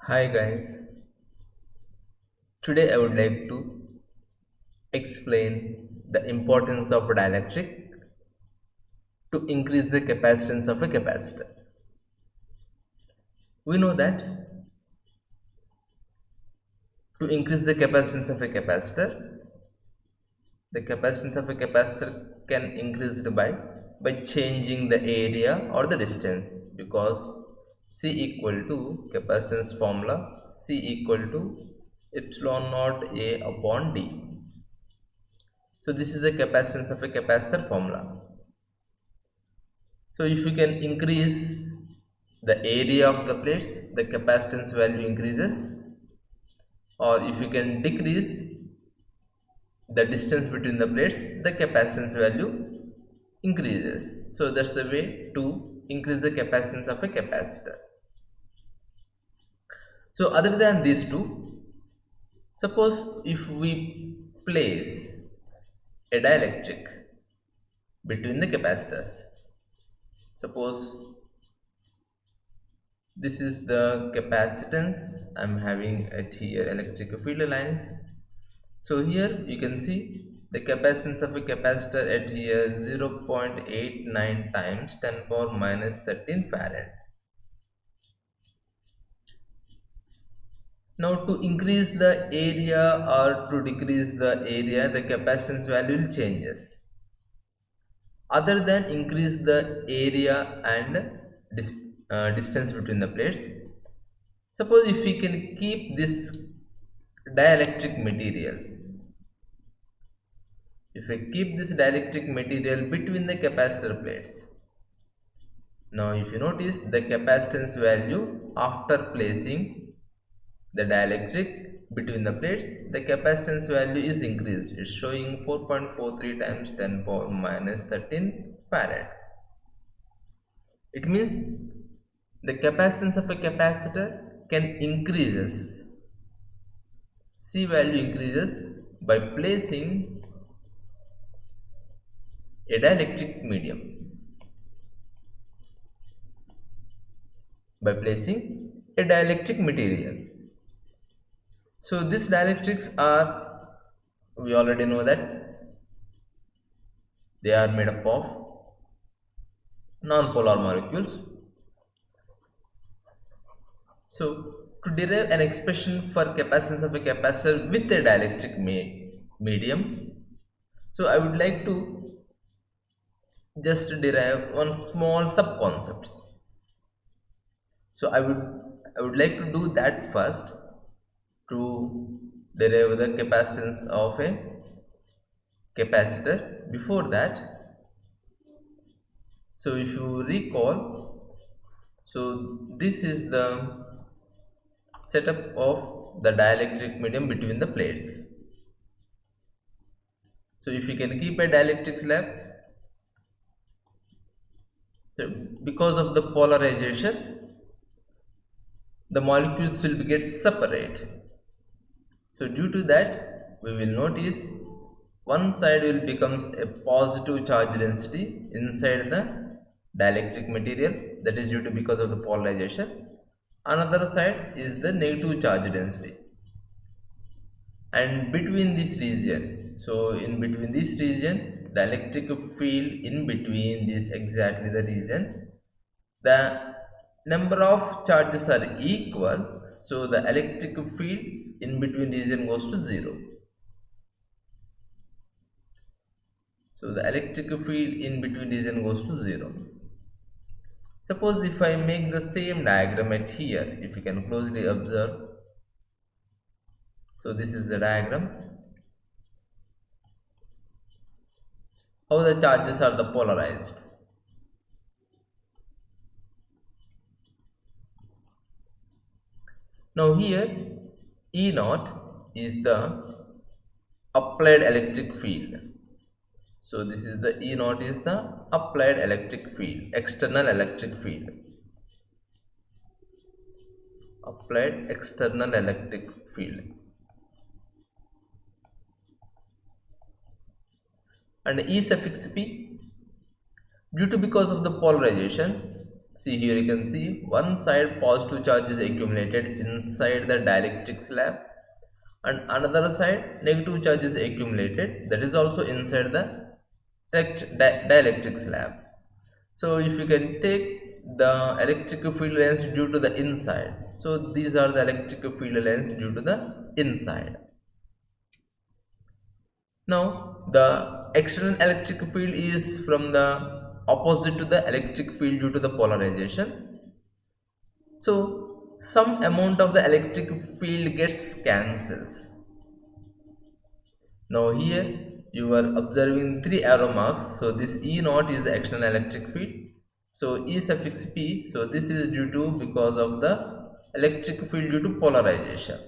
Hi guys, today I would like to explain the importance of dielectric to increase the capacitance of a capacitor. We know that to increase the capacitance of a capacitor, the capacitance of a capacitor can increase it by changing the area or the distance, because C equal to capacitance formula C equal to epsilon naught A upon D. So this is the capacitance of a capacitor formula. So if you can increase the area of the plates, the capacitance value increases, or if you can decrease the distance between the plates, the capacitance value increases. So that's the way to increase the capacitance of a capacitor. So other than these two, suppose if we place a dielectric between the capacitors, suppose this is the capacitance. I'm having it here, electric field lines. So here you can see the capacitance of a capacitor at here 0.89 times 10 power minus 13 farad. Now to increase the area or to decrease the area, the capacitance value will changes. Other than increase the area and distance between the plates, suppose if we can keep this dielectric material, if I keep this dielectric material between the capacitor plates, now if you notice the capacitance value after placing the dielectric between the plates, the capacitance value is increased. It's showing 4.43 times 10 power minus 13 farad. It means the capacitance of a capacitor can increases. C value increases by placing a dielectric medium. By placing a dielectric material. So these dielectrics are, we already know that they are made up of non-polar molecules. So to derive an expression for capacitance of a capacitor with a dielectric medium, so I would like to just derive one small sub-concepts. So I would like to do that first, to derive the capacitance of a capacitor. Before that, so if you recall, so this is the setup of the dielectric medium between the plates. So if you can keep a dielectric slab, so because of the polarization, the molecules will get separate. So due to that, we will notice one side will becomes a positive charge density inside the dielectric material, that is due to because of the polarization. Another side is the negative charge density. And between this region, so in between this region, the electric field in between this exactly the region, the number of charges are equal, so the electric field in between region goes to 0. So the electric field in between region goes to 0. Suppose if I make the same diagram at here, if you can closely observe, so this is the diagram, how the charges are the polarized. Now here E naught is the applied electric field. So this is the E naught is the applied electric field, external electric field. Applied external electric field. And E suffix P, due to because of the polarization, See here, you can see one side positive charge is accumulated inside the dielectric slab, and another side negative charge is accumulated, that is also inside the dielectric slab. So if you can take the electric field lines due to the inside, so these are the electric field lines due to the inside. Now the external electric field is from the opposite to the electric field due to the polarization. So some amount of the electric field gets cancels. Now here you are observing three arrow marks. So this E naught is the external electric field. So E suffix P, so this is due to because of the electric field due to polarization.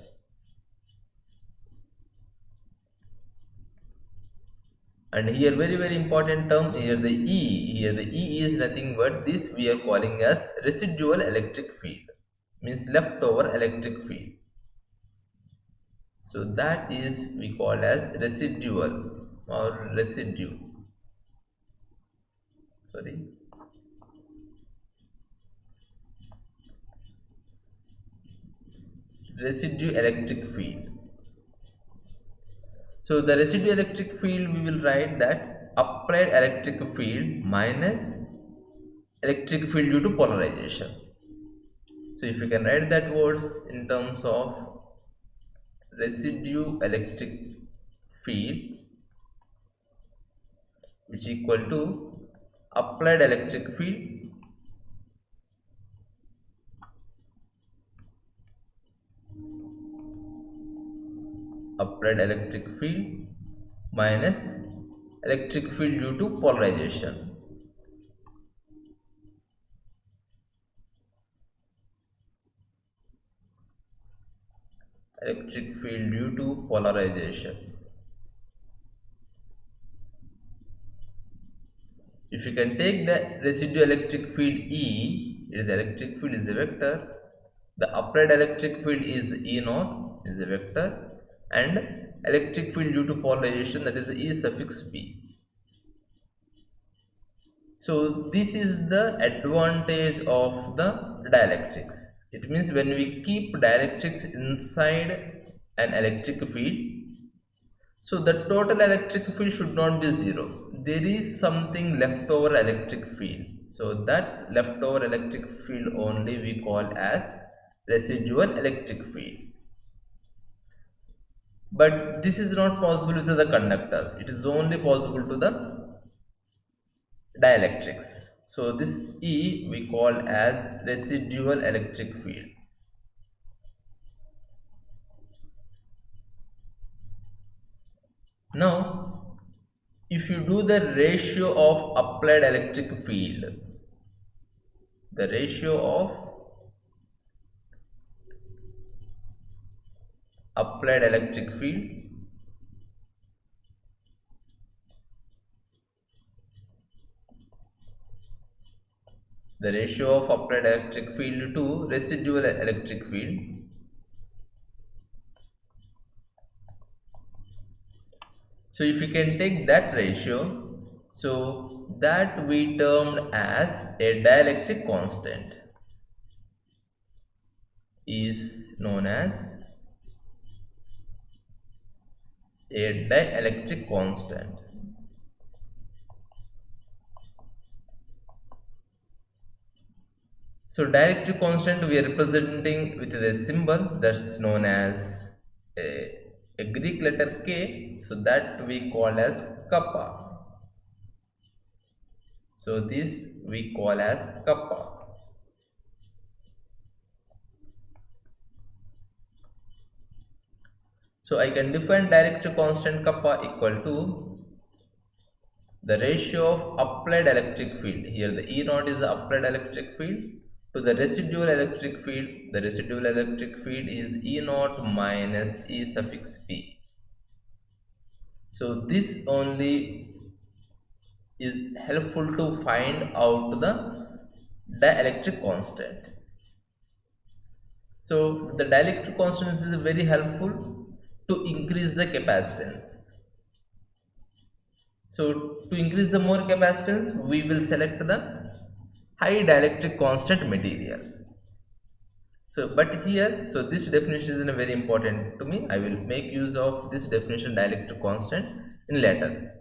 And here very important term, here the E is nothing but this we are calling as residual electric field, means leftover electric field. So that is we call as residual or residue. Sorry. Residue electric field. So the residue electric field, we will write that applied electric field minus electric field due to polarization. So if you can write that words in terms of residue electric field, which equal to applied electric field minus electric field due to polarization. Electric field due to polarization. If you can take the residual electric field E, it is electric field is a vector. The applied electric field is E naught is a vector, and electric field due to polarization, that is E suffix P. So this is the advantage of the dielectrics. It means when we keep dielectrics inside an electric field, so the total electric field should not be zero. There is something leftover electric field. So that leftover electric field only we call as residual electric field. But this is not possible with the conductors. It is only possible to the dielectrics. So this E we call as residual electric field. Now, if you do the ratio of applied electric field, the ratio of applied electric field to residual electric field, so if you can take that ratio, so that we termed as a dielectric constant is known as a dielectric constant. So dielectric constant we are representing with the symbol that's known as a Greek letter K, so that we call as kappa. So this we call as kappa. So I can define dielectric constant kappa equal to the ratio of applied electric field. Here the E naught is the applied electric field to the residual electric field. The residual electric field is E naught minus E suffix P. So this only is helpful to find out the dielectric constant. So the dielectric constant is very helpful to increase the capacitance. So to increase the more capacitance, we will select the high dielectric constant material. So, but here, so this definition is very important to me. I will make use of this definition dielectric constant in later.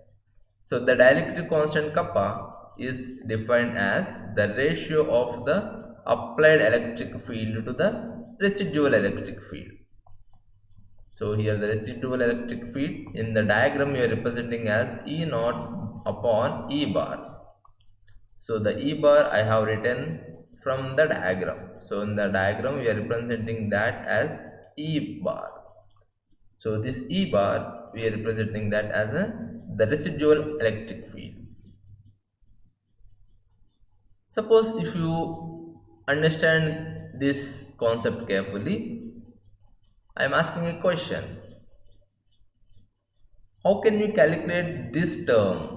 So, the dielectric constant kappa is defined as the ratio of the applied electric field to the residual electric field. So, here the residual electric field in the diagram we are representing as E naught upon E bar. So the E bar I have written from the diagram. So in the diagram we are representing that as E bar. So this E bar we are representing that as the residual electric field. Suppose if you understand this concept carefully, I am asking a question. How can we calculate this term,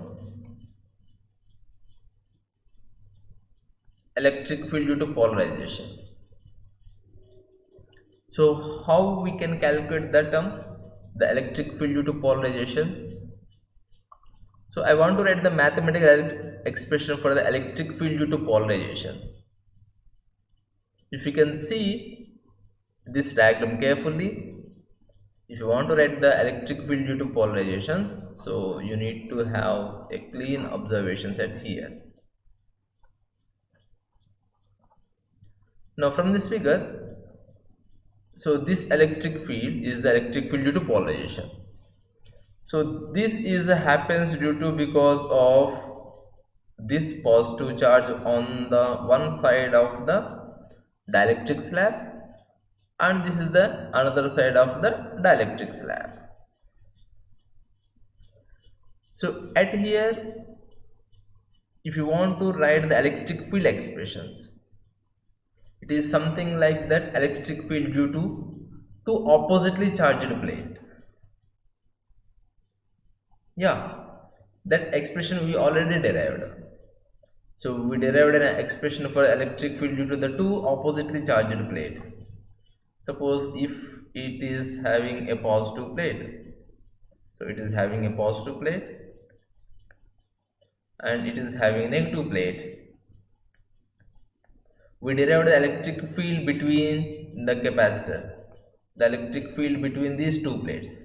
electric field due to polarization? So how we can calculate that term, the electric field due to polarization? So I want to write the mathematical expression for the electric field due to polarization. If you can see this diagram carefully, if you want to write the electric field due to polarizations, so you need to have a clean observation set here. Now from this figure, so this electric field is the electric field due to polarization. So this is happens due to because of this positive charge on the one side of the dielectric slab, and this is the another side of the dielectric slab. So at here, if you want to write the electric field expressions, it is something like that electric field due to two oppositely charged plate. Yeah, that expression we already derived. So we derived an expression for electric field due to the two oppositely charged plate. Suppose if it is having a positive plate, so it is having a positive plate and it is having a negative plate. We derived the electric field between the capacitors, the electric field between these two plates.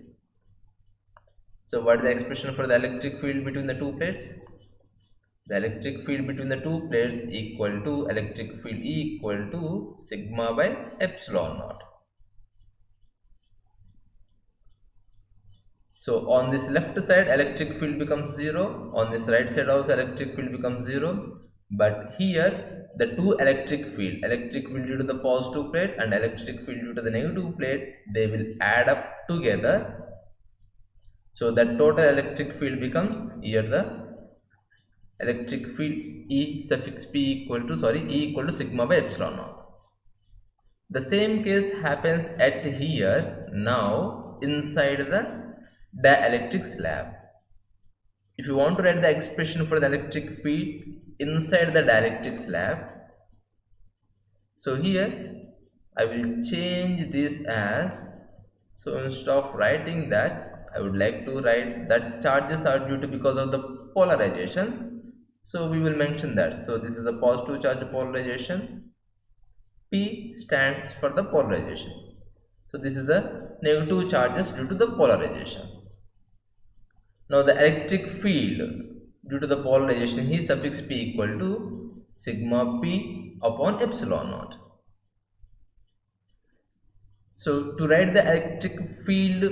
So what is the expression for the electric field between the two plates? The electric field between the two plates equal to electric field equal to sigma by epsilon naught. So on this left side electric field becomes 0, on this right side also electric field becomes 0, but here the two electric field due to the positive plate and electric field due to the negative plate, they will add up together. So the total electric field becomes here the electric field E suffix P equal to sigma by epsilon naught. The same case happens at here now inside the dielectric slab. If you want to write the expression for the electric field inside the dielectric slab, so here I will change this as, so instead of writing that, I would like to write that charges are due to because of the polarizations. So we will mention that. So this is a positive charge polarization. P stands for the polarization. So this is the negative charges due to the polarization. Now the electric field due to the polarization, here suffix P equal to sigma P upon epsilon naught. So to write the electric field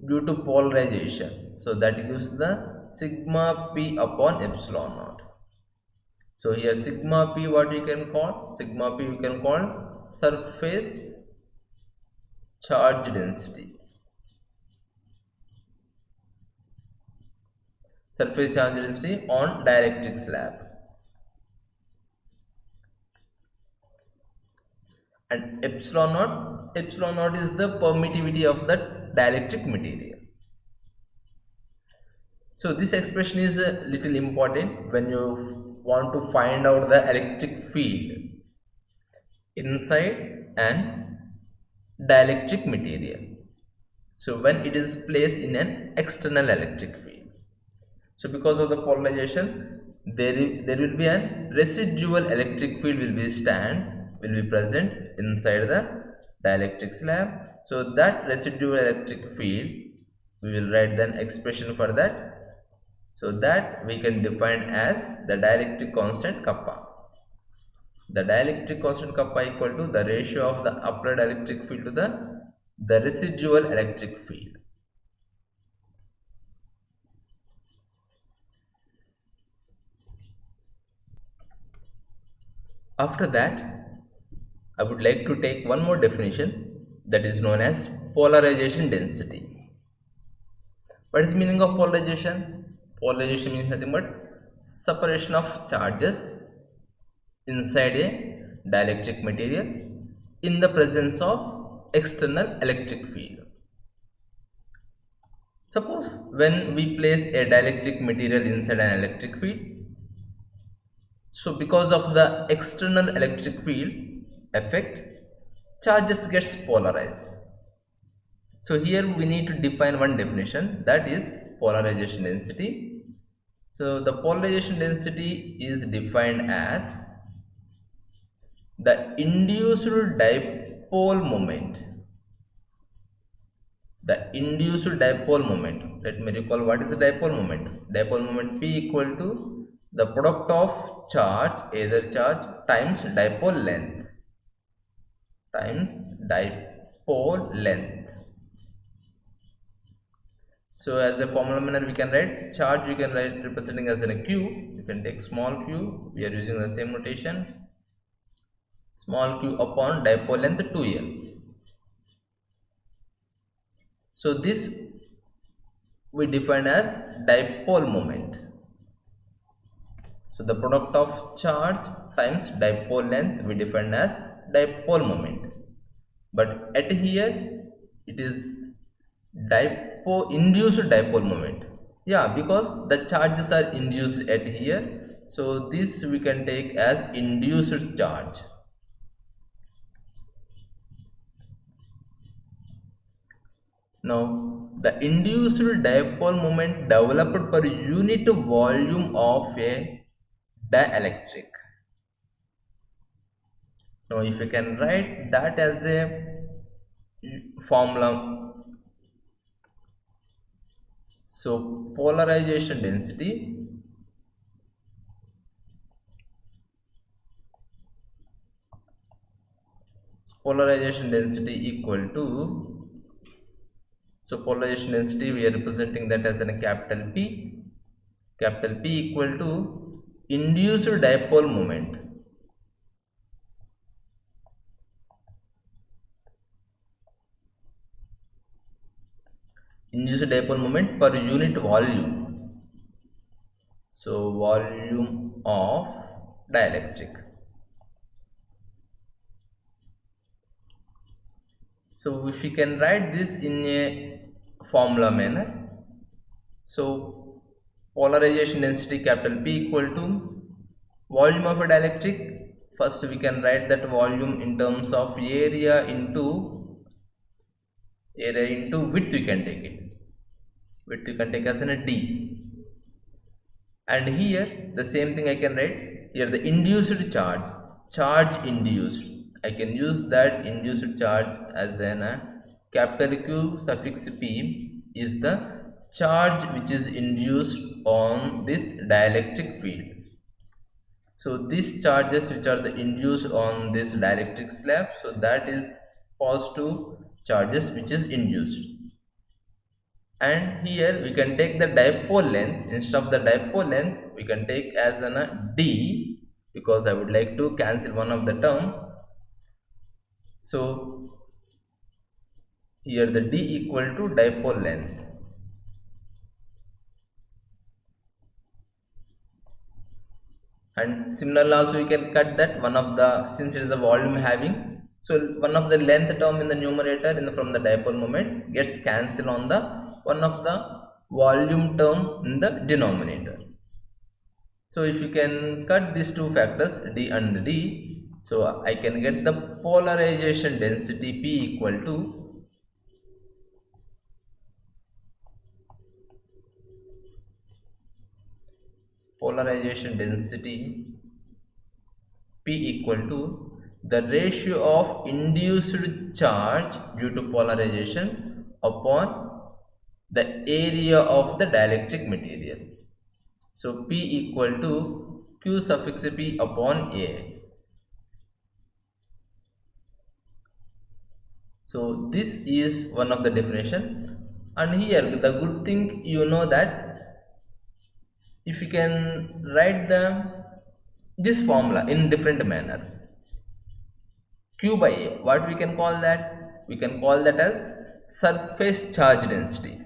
due to polarization, so that gives the sigma P upon epsilon naught. So here sigma P, what you can call? Sigma P you can call surface charge density. Surface charge density on dielectric slab. And epsilon naught is the permittivity of the dielectric material. So this expression is a little important when you want to find out the electric field inside an dielectric material. So when it is placed in an external electric field. So because of the polarization, there will be a residual electric field will be present inside the dielectric slab. So that residual electric field, we will write then expression for that. So that we can define as the dielectric constant kappa. The dielectric constant kappa equal to the ratio of the applied electric field to the residual electric field. After that, I would like to take one more definition, that is known as polarization density. What is meaning of polarization? Polarization means nothing but separation of charges inside a dielectric material in the presence of external electric field. Suppose when we place a dielectric material inside an electric field, so because of the external electric field effect, charges gets polarized. So here we need to define one definition, that is polarization density. So the polarization density is defined as the induced dipole moment. The induced dipole moment. Let me recall what is the dipole moment. Dipole moment P equal to the product of charge, either charge times dipole length. Times dipole length. So as a formula manner we can write charge, you can write representing as in a q. You can take small q. We are using the same notation. Small q upon dipole length 2l. So this we define as dipole moment. So the product of charge times dipole length we define as dipole moment. But at here it is induced dipole moment. Yeah, because the charges are induced at here. So this we can take as induced charge. Now, the induced dipole moment developed per unit volume of a dielectric. Now, if you can write that as a formula, so polarization density equal to, so polarization density we are representing that as a capital P. Capital P equal to induced dipole moment. Induced dipole moment per unit volume. So volume of dielectric. So if we can write this in a formula manner, so polarization density capital P equal to volume of a dielectric. First we can write that volume in terms of area into width. We can take it. Width you can take as in a d. And here the same thing I can write here, the induced charge induced. I can use that induced charge as an capital Q suffix P is the charge which is induced on this dielectric field. So these charges which are the induced on this dielectric slab, so that is positive charges which is induced. And here we can take the dipole length. Instead of the dipole length we can take as a d, because I would like to cancel one of the term. So here the d equal to dipole length. And similarly also you can cut that one of the, since it is a volume having, so one of the length term in the numerator from the dipole moment gets cancelled on the one of the volume term in the denominator. So if you can cut these two factors d and d, so I can get the polarization density P equal to polarization density P equal to the ratio of induced charge due to polarization upon the area of the dielectric material. So P equal to Q suffix P upon A. So this is one of the definition, and here the good thing that if you can write them this formula in different manner, Q by A, what we can call that? We can call that as surface charge density.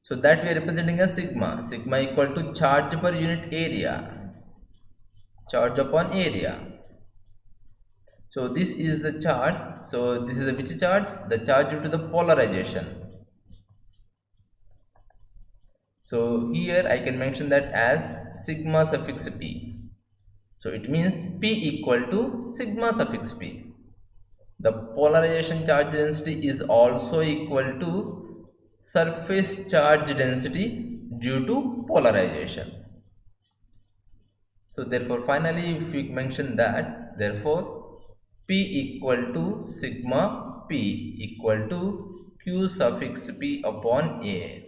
So that we are representing as sigma. Sigma equal to charge per unit area. Charge upon area. So this is the charge. So this is the which charge? The charge due to the polarization. So here I can mention that as sigma suffix p. So it means P equal to sigma suffix p. The polarization charge density is also equal to surface charge density due to polarization. So therefore finally if we mention that, therefore P equal to sigma P equal to Q suffix P upon A.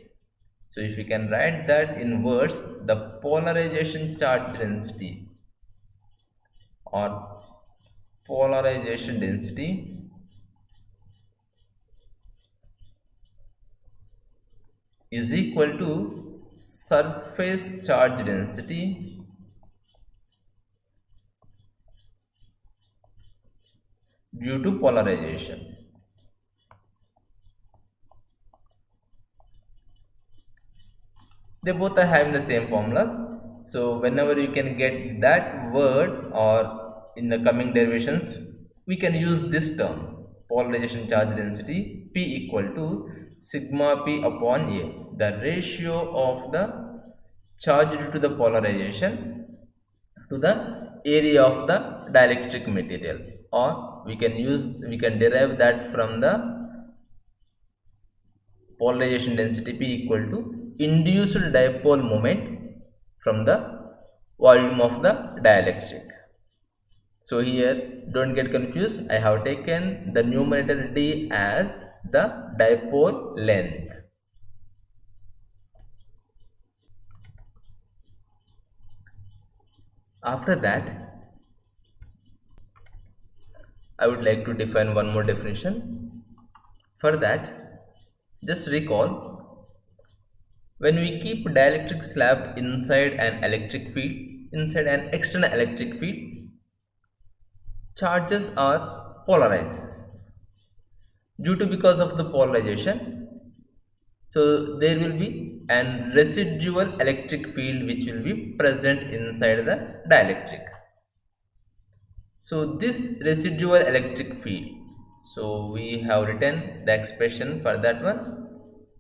So if you can write that in words, the polarization charge density or polarization density is equal to surface charge density due to polarization. They both are having the same formulas. So whenever you can get that word or in the coming derivations, we can use this term, polarization charge density P equal to sigma P upon A, the ratio of the charge due to the polarization to the area of the dielectric material, or we can derive that from the polarization density P equal to induced dipole moment from the volume of the dielectric. So here don't get confused, I have taken the numerator D as the dipole length. After that, I would like to define one more definition. For that, just recall, when we keep dielectric slab inside an electric field, inside an external electric field, charges are polarized due to because of the polarization. So there will be an residual electric field which will be present inside the dielectric. So this residual electric field, so we have written the expression for that one.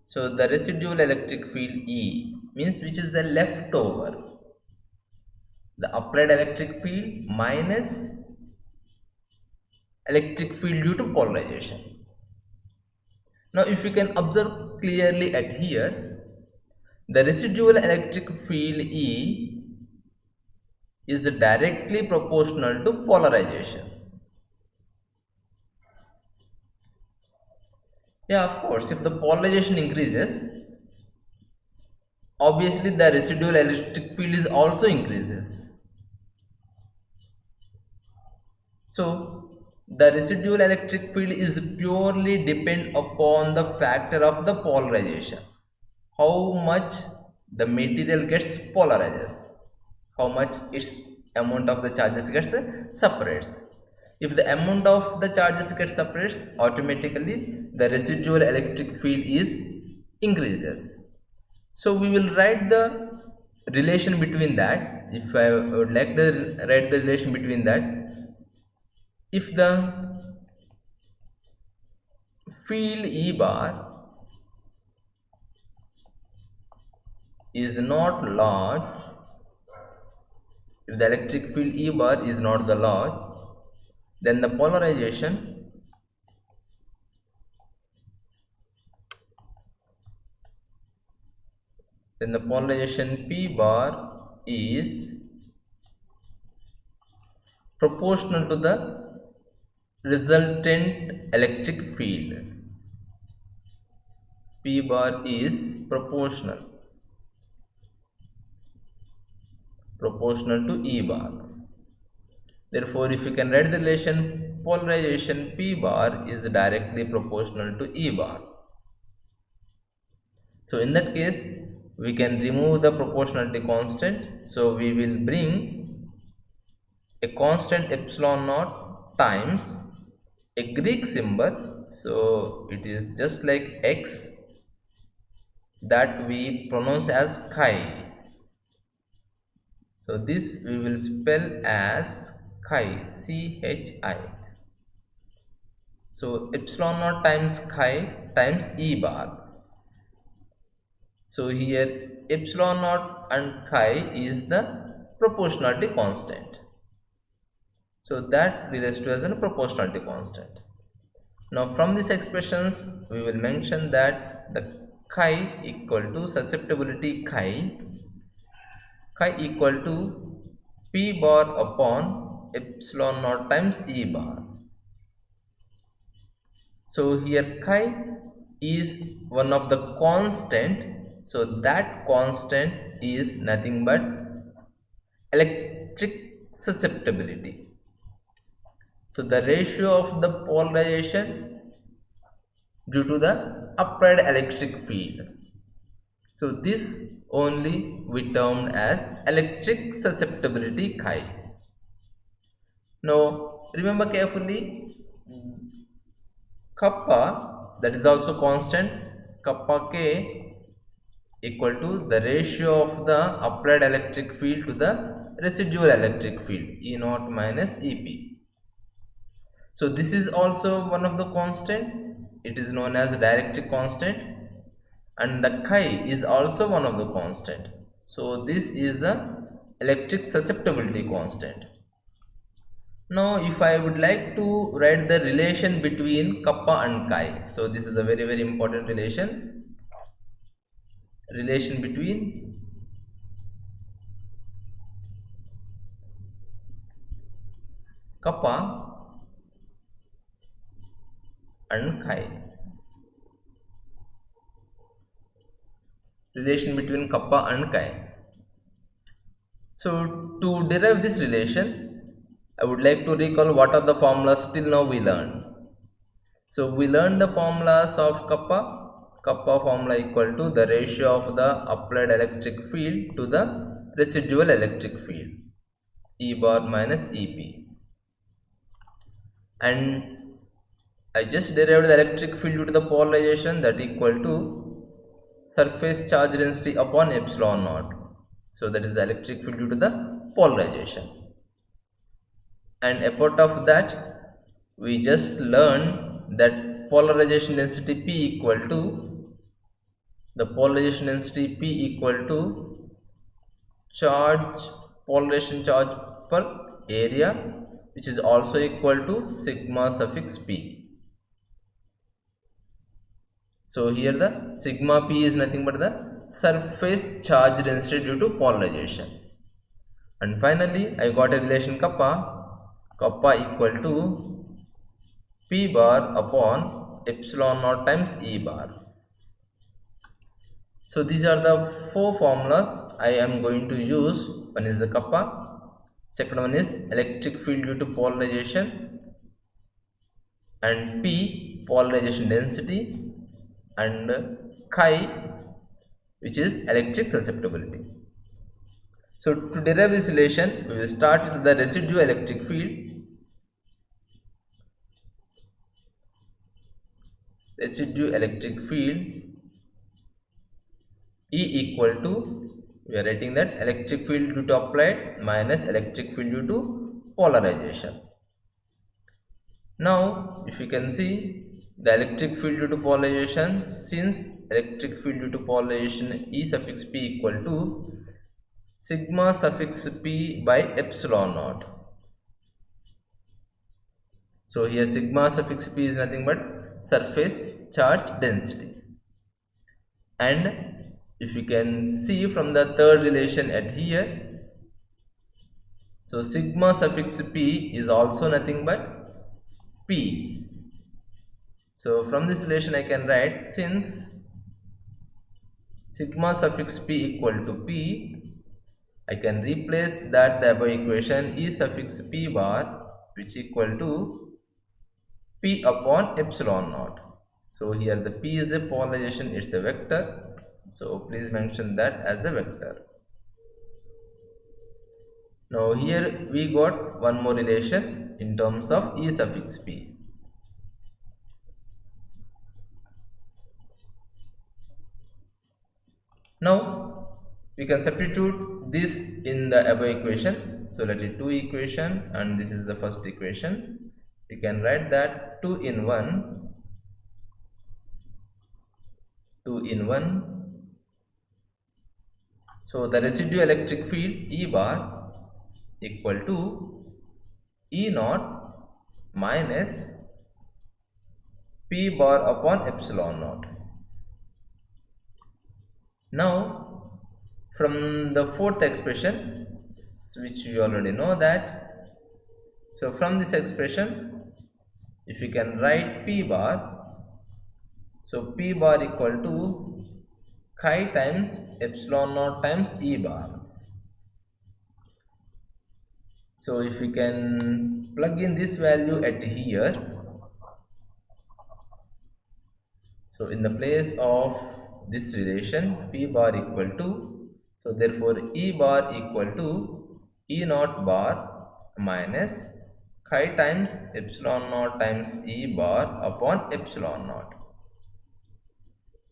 So the residual electric field E means which is the leftover, the applied electric field minus electric field due to polarization. Now if you can observe clearly at here, the residual electric field E is directly proportional to polarization. Yeah, of course, if the polarization increases, obviously the residual electric field is also increases. So the residual electric field is purely depend upon the factor of the polarization, how much the material gets polarizes, how much its amount of the charges gets separates. If the amount of the charges gets separates, automatically the residual electric field is increases. So we will write the relation between that. If I would like to write the relation between that, if the field E bar is not large, if the electric field E bar is not the large, then the polarization then the polarization P bar is proportional to the resultant electric field. P bar is proportional to E bar. Therefore, if you can write the relation, polarization P bar is directly proportional to E bar. So in that case, we can remove the proportionality constant. So we will bring a constant epsilon naught times a Greek symbol. So it is just like X that we pronounce as chi. So this we will spell as chi, chi. So epsilon naught times chi times E bar. So here epsilon naught and chi is the proportionality constant. So that relates to as a proportionality constant. Now from these expressions we will mention that the chi equal to susceptibility chi equal to P bar upon epsilon naught times E bar. So here chi is one of the constant. So that constant is nothing but electric susceptibility. So the ratio of the polarization due to the applied electric field. So this only we termed as electric susceptibility chi. Now remember carefully, kappa, that is also constant, kappa k equal to the ratio of the applied electric field to the residual electric field, E naught minus EP. So this is also one of the constant. It is known as dielectric constant, and the chi is also one of the constant. So this is the electric susceptibility constant. Now if I would like to write the relation between kappa and chi, so this is a very important relation between kappa and chi. Relation between kappa and chi. So to derive this relation, I would like to recall what are the formulas till now we learned. So we learned the formulas of kappa. Kappa formula equal to the ratio of the applied electric field to the residual electric field, E bar minus EP. And I just derived the electric field due to the polarization, that equal to surface charge density upon epsilon naught. So that is the electric field due to the polarization. And apart of that, we just learned that polarization density P equal to polarization charge per area, which is also equal to sigma suffix p. So here the sigma p is nothing but the surface charge density due to polarization. And finally I got a relation kappa equal to P bar upon epsilon naught times E bar. So these are the four formulas I am going to use. One is the kappa, second one is electric field due to polarization, and P polarization density, and chi, which is electric susceptibility. So to derive this relation, we will start with the residual electric field. Residual electric field E equal to, we are writing that electric field due to applied minus electric field due to polarization. Now if you can see the electric field due to polarization, since electric field due to polarization E suffix P equal to sigma suffix P by epsilon naught. So here sigma suffix P is nothing but surface charge density, and if you can see from the third relation at here, so sigma suffix p is also nothing but p. So from this relation I can write, since sigma suffix p equal to p, I can replace that the above equation E suffix p bar, which equal to p upon epsilon naught. So here the p is a polarization, it's a vector, so please mention that as a vector. Now here we got one more relation in terms of E suffix p. Now we can substitute this in the above equation. So let it 2 equation, and this is the first equation. We can write that 2 in 1, 2 in 1. So the residual electric field E bar equal to E naught minus P bar upon epsilon naught. Now from the fourth expression, which you already know that, so from this expression if you can write P bar, so P bar equal to chi times epsilon naught times E bar. So if we can plug in this value at here, so in the place of this relation P bar equal to, so therefore E bar equal to E naught bar minus chi times epsilon naught times E bar upon epsilon naught.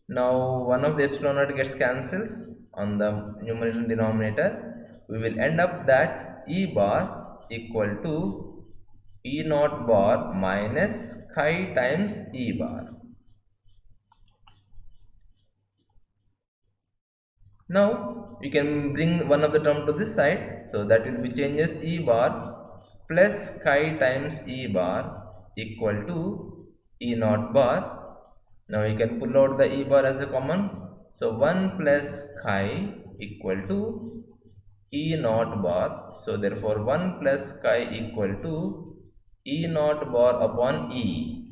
Now one of the epsilon naught gets cancels on the numerator and denominator. We will end up that E bar equal to E naught bar minus chi times E bar. Now you can bring one of the term to this side, so that will be changes E bar plus chi times E bar equal to E naught bar. Now you can pull out the E bar as a common, so 1 plus chi equal to E naught bar, so therefore 1 plus chi equal to E naught bar upon E.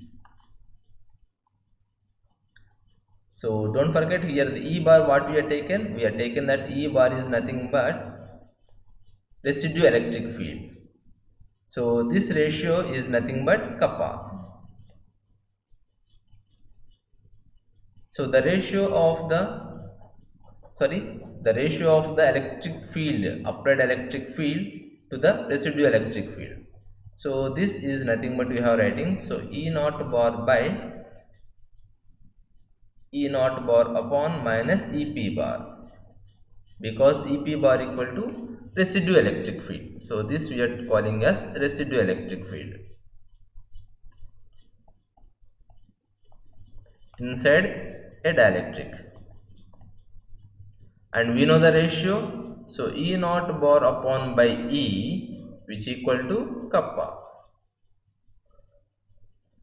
So don't forget here the E bar what we are taken, we are taken that E bar is nothing but residual electric field. So this ratio is nothing but kappa. So the ratio of the electric field, applied electric field to the residual electric field. So this is nothing but we have writing, so E naught bar by E naught bar upon minus EP bar, because EP bar equal to residual electric field. So this we are calling as residual electric field. Inside a dielectric, and we know the ratio, so E naught bar upon by E, which equal to kappa.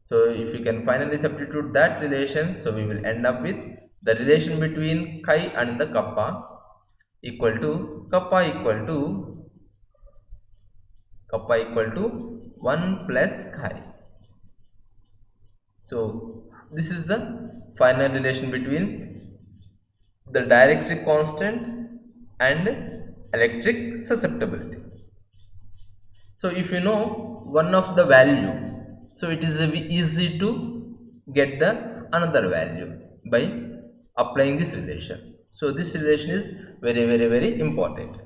So if you can finally substitute that relation, so we will end up with the relation between chi and the kappa equal to 1 plus chi. So this is the final relation between the dielectric constant and electric susceptibility. So if you know one of the value, so it is easy to get the another value by applying this relation. So this relation is very important.